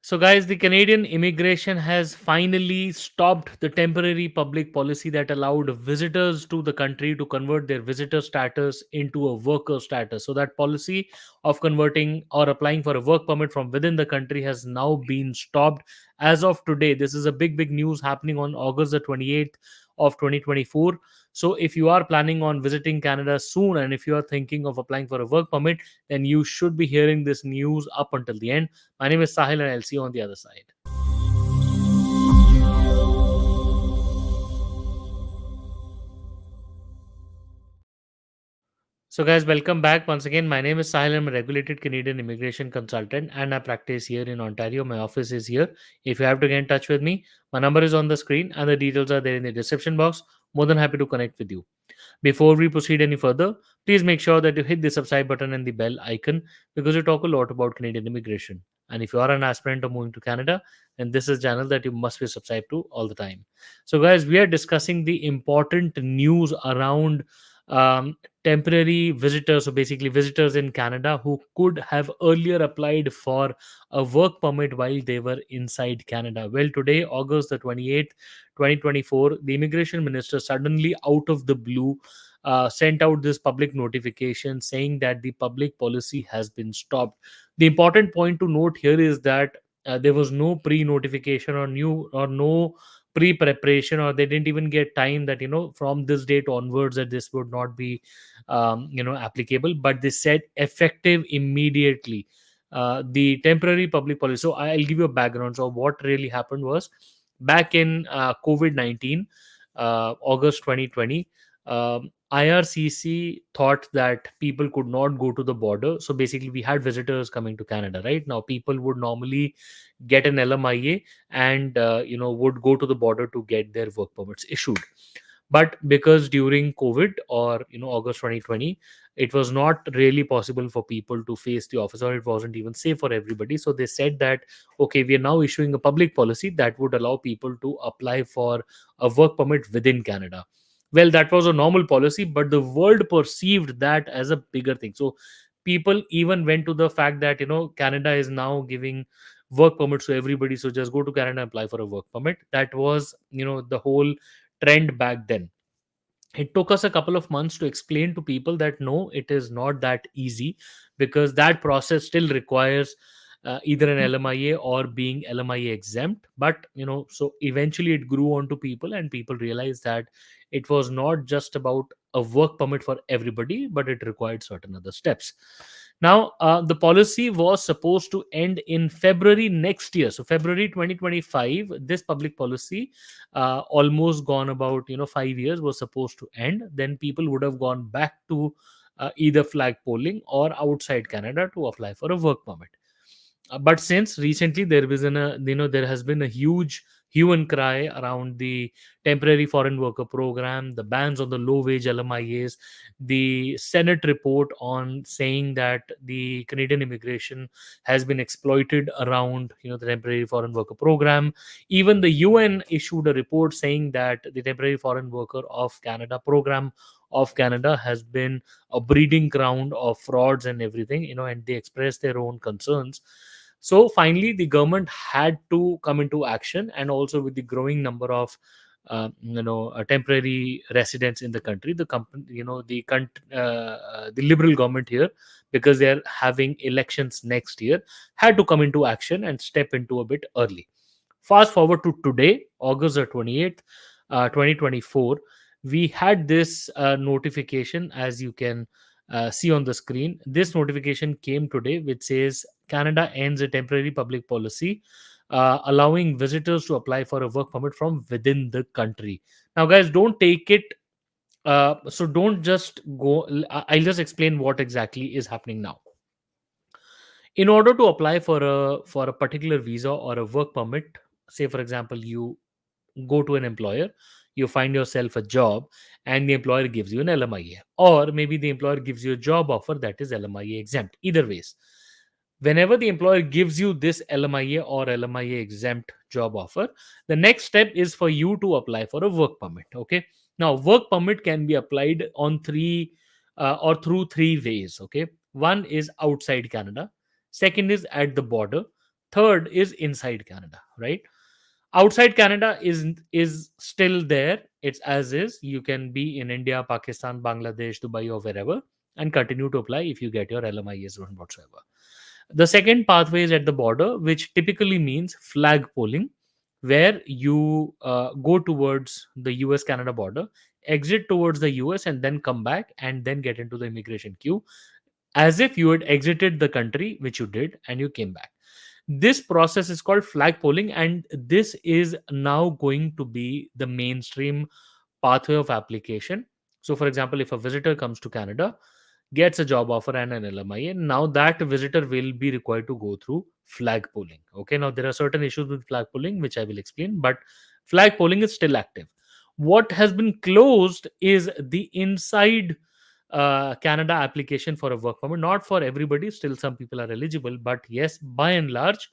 So, guys, the Canadian immigration has finally stopped the temporary public policy that allowed visitors to the country to convert their visitor status into a worker status. So, that policy of converting or applying for a work permit from within the country has now been stopped as of today. This is a big news happening on August the 28th of 2024. So, if you are planning on visiting Canada soon and if you are thinking of applying for a work permit, then you should be hearing this news up until the end. My name is Sahil, and I'll see you on the other side. So, guys, welcome back once again. My name is Sahil. I'm a regulated Canadian immigration consultant, and I practice here in Ontario. My office is here. If you have to get in touch with me, my number is on the screen, and the details are there in the description box. More than happy to connect with you. Before we proceed any further, please make sure that you hit the subscribe button and the bell icon because we talk a lot about Canadian immigration. And if you are an aspirant or moving to Canada, then this is a channel that you must be subscribed to all the time. So, guys, we are discussing the important news around temporary visitors, so basically visitors in Canada who could have earlier applied for a work permit while they were inside Canada. Well, today, August the 28th, 2024, the immigration minister suddenly out of the blue sent out this public notification saying that the public policy has been stopped. The important point to note here is that there was no pre-notification or new or no pre-preparation, or they didn't even get time that from this date onwards that this would not be applicable, but they said effective immediately. The temporary public policy, so I'll give you a background. So what really happened was, back in COVID-19, August 2020, IRCC thought that people could not go to the border. So basically, we had visitors coming to Canada. Right now, people would normally get an LMIA and would go to the border to get their work permits issued. But because during COVID, or August 2020, it was not really possible for people to face the office, or it wasn't even safe for everybody. So they said that, okay, we are now issuing a public policy that would allow people to apply for a work permit within Canada. Well, that was a normal policy, but the world perceived that as a bigger thing. So people even went to the fact that Canada is now giving work permits to everybody, so just go to Canada and apply for a work permit. That was the whole trend back then. It took us a couple of months to explain to people that no, it is not that easy, because that process still requires either an LMIA or being LMIA exempt. But so eventually it grew on to people, and people realized that it was not just about a work permit for everybody, but it required certain other steps. Now, the policy was supposed to end in February next year. So February 2025, this public policy, almost gone about 5 years, was supposed to end. Then people would have gone back to either flag polling or outside Canada to apply for a work permit. But since recently there has been a huge hue and cry around the temporary foreign worker program, the bans on the low wage LMIAs, the Senate report on saying that the Canadian immigration has been exploited around the temporary foreign worker program. Even the UN issued a report saying that the temporary foreign worker of Canada program of Canada has been a breeding ground of frauds and everything, and they expressed their own concerns. So finally, the government had to come into action, and also with the growing number of temporary residents in the country, the company, the liberal government here, because they're having elections next year, had to come into action and step into a bit early. Fast forward to today, August the 28th, 2024, we had this notification, as you can see on the screen. This notification came today, which says Canada ends a temporary public policy allowing visitors to apply for a work permit from within the country. Now, guys, don't take it. So don't just go. I'll just explain what exactly is happening now. In order to apply for a particular visa or a work permit, say for example, you go to an employer, you find yourself a job, and the employer gives you an LMIA, or maybe the employer gives you a job offer that is LMIA exempt. Either ways, whenever the employer gives you this LMIA or LMIA exempt job offer, the next step is for you to apply for a work permit. Okay. Now, work permit can be applied on three or through three ways. Okay. One is outside Canada, second is at the border, Third is inside Canada, right? Outside Canada is still there. It's as is. You can be in India, Pakistan, Bangladesh, Dubai, or wherever, and continue to apply if you get your LMIS or whatsoever. The second pathway is at the border, which typically means flag polling, where you go towards the US Canada border, exit towards the US, and then come back and then get into the immigration queue as if you had exited the country, which you did, and you came back. This process is called flag polling, and this is now going to be the mainstream pathway of application. So, for example, if a visitor comes to Canada, gets a job offer and an LMIA, now that visitor will be required to go through flag polling. Okay, now there are certain issues with flag polling, which I will explain, but flag polling is still active. What has been closed is the inside Canada application for a work permit. Not for everybody, still some people are eligible, but yes, by and large,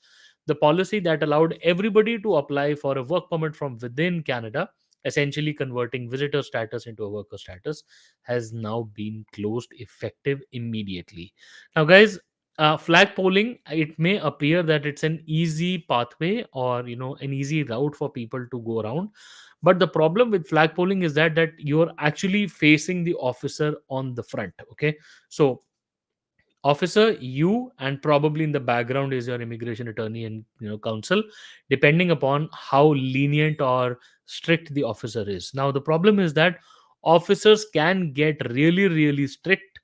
the policy that allowed everybody to apply for a work permit from within Canada, essentially converting visitor status into a worker status, has now been closed effective immediately. Now, guys, flag polling, it may appear that it's an easy pathway or an easy route for people to go around, but the problem with flag polling is that you're actually facing the officer on the front. Okay, so officer, you, and probably in the background is your immigration attorney and counsel, depending upon how lenient or strict the officer is. Now the problem is that officers can get really really strict,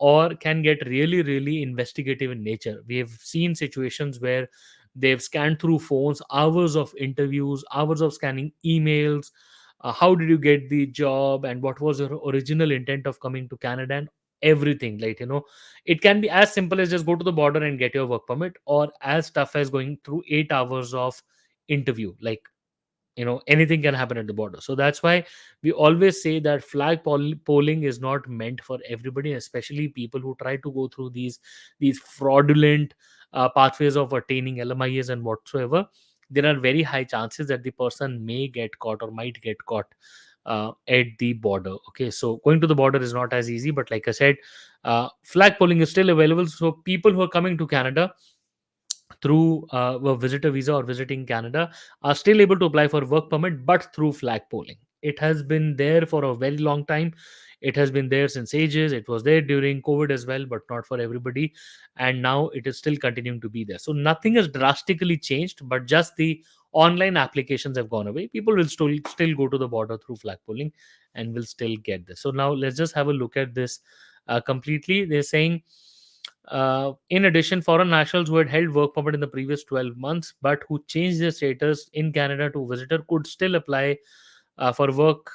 or can get really really investigative in nature. We have seen situations where they've scanned through phones, hours of interviews, hours of scanning emails. How did you get the job, and what was your original intent of coming to Canada, and everything. Like, it can be as simple as just go to the border and get your work permit, or as tough as going through 8 hours of interview. Like, anything can happen at the border. So that's why we always say that polling is not meant for everybody, especially people who try to go through these fraudulent pathways of attaining LMIs and whatsoever. There are very high chances that the person may get caught or might get caught at the border. Okay, so going to the border is not as easy, but like I said, flag polling is still available. So people who are coming to Canada through a visitor visa or visiting Canada are still able to apply for work permit, but through flag polling. It has been there for a very long time. It has been there since ages. It was there during COVID as well, but not for everybody. And now it is still continuing to be there. So nothing has drastically changed, but just the online applications have gone away. People will still go to the border through flag polling and will still get this. So now let's just have a look at this completely. They're saying, in addition, foreign nationals who had held work permit in the previous 12 months but who changed their status in Canada to visitor could still apply for work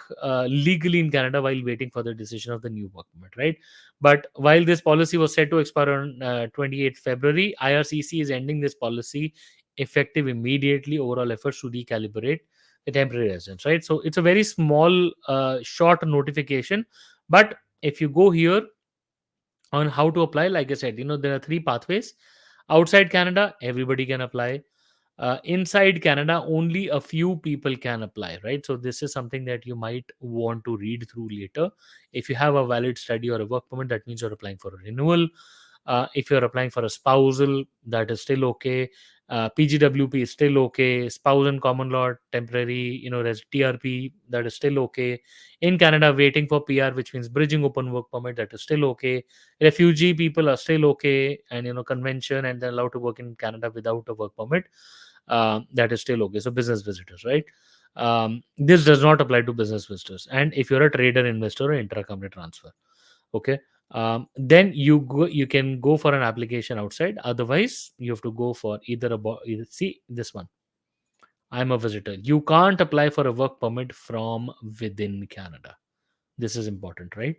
legally in Canada while waiting for the decision of the new work permit, right? But while this policy was set to expire on 28th February, IRCC is ending this policy effective immediately. Overall efforts to recalibrate the temporary residence, right? So it's a very small, short notification. But if you go here on how to apply, like I said, there are three pathways. Outside Canada, everybody can apply. Inside Canada, only a few people can apply, right? So this is something that you might want to read through later. If you have a valid study or a work permit, that means you're applying for a renewal. If you're applying for a spousal, that is still okay. PGWP is still okay. Spouse and common law temporary, there's TRP, that is still okay. In Canada, waiting for PR, which means bridging open work permit, that is still okay. Refugee people are still okay, and convention, and they're allowed to work in Canada without a work permit. That is still okay. So business visitors, right? This does not apply to business visitors. And if you're a trader, investor, or intra-company transfer, okay, then you can go for an application outside. Otherwise, you have to go for see this one. I'm a visitor. You can't apply for a work permit from within Canada. This is important, right?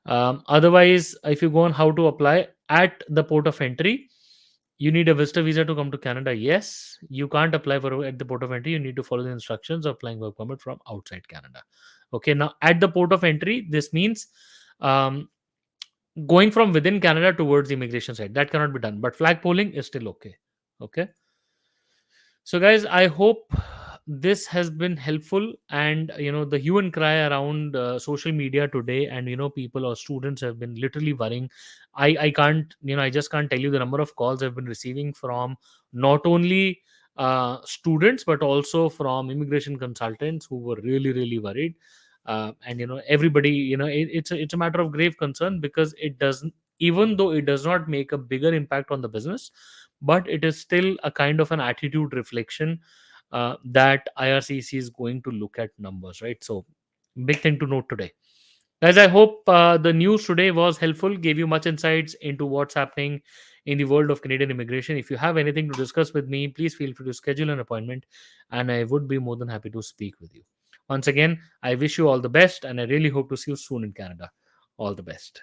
Otherwise, if you go on how to apply at the port of entry, you need a visitor visa to come to Canada. Yes, you can't apply for at the port of entry. You need to follow the instructions of applying work permit from outside Canada. Okay, now at the port of entry, this means um, going from within Canada towards the immigration side. That cannot be done, but flag polling is still okay. Okay. So, guys, I hope this has been helpful, and the hue and cry around social media today, and people or students have been literally worrying. I can't, I just can't tell you the number of calls I've been receiving from not only students but also from immigration consultants who were really really worried. And everybody, it's a matter of grave concern, because it doesn't, even though it does not make a bigger impact on the business, but it is still a kind of an attitude reflection that IRCC is going to look at numbers, right? So, big thing to note today. Guys, I hope the news today was helpful, gave you much insights into what's happening in the world of Canadian immigration. If you have anything to discuss with me, please feel free to schedule an appointment, and I would be more than happy to speak with you. Once again, I wish you all the best, and I really hope to see you soon in Canada. All the best.